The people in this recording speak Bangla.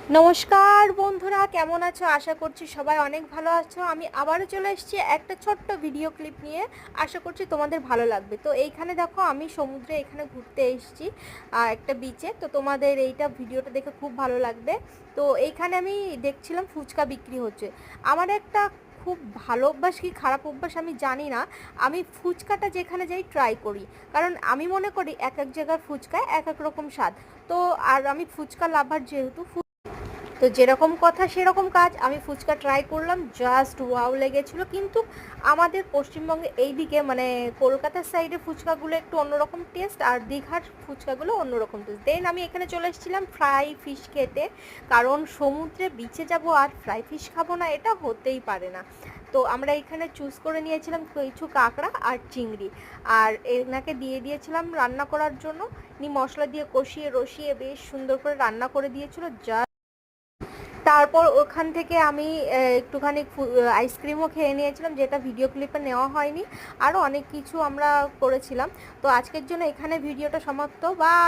নমস্কার বন্ধুরা, কেমন আছো? আশা করছি সবাই অনেক ভালো আছো। আমি আবারও চলে এসেছি একটা ছোট্ট ভিডিও ক্লিপ নিয়ে। আশা করছি তোমাদের ভালো লাগবে। তো এইখানে দেখো, আমি সমুদ্রে এখানে ঘুরতে এসেছি একটা বিচে। তো তোমাদের এইটা ভিডিওটা দেখে খুব ভালো লাগবে। তো এইখানে আমি দেখছিলাম ফুচকা বিক্রি হচ্ছে। আমার একটা খুব ভালো অভ্যাস কি খারাপ অভ্যাস আমি জানি না, আমি ফুচকাটা যেখানে যাই ট্রাই করি। কারণ আমি মনে করি এক এক জায়গার ফুচকায় এক এক রকম স্বাদ। তো আর আমি ফুচকা লাভার যেহেতু, তো যেরকম কথা সেরকম কাজ, আমি ফুচকা ট্রাই করলাম, জাস্ট ওয়াও লেগেছিলো। কিন্তু আমাদের পশ্চিমবঙ্গে এইদিকে মানে কলকাতার সাইডে ফুচকাগুলো একটু অন্যরকম টেস্ট, আর দীঘার ফুচকাগুলো অন্যরকম টেস্ট। দেন আমি এখানে চলে এসেছিলাম ফ্রাই ফিশ খেতে। কারণ সমুদ্রে বিচে যাব আর ফ্রাই ফিশ খাবো না, এটা হতেই পারে না। তো আমরা এখানে চুজ করে নিয়েছিলাম কিছু কাঁকড়া আর চিংড়ি, আর এনাকে দিয়ে দিয়েছিলাম রান্না করার জন্য। মশলা দিয়ে কষিয়ে রসিয়ে বেশ সুন্দর করে রান্না করে দিয়েছিল। তারপর ওখান থেকে আমি একটুখানি আইসক্রিমও খেয়ে নিয়েছিলাম, যেটা ভিডিও ক্লিপে নেওয়া হয়নি। আরও অনেক কিছু আমরা করেছিলাম। তো আজকের জন্য এখানে ভিডিওটা সমাপ্ত। বা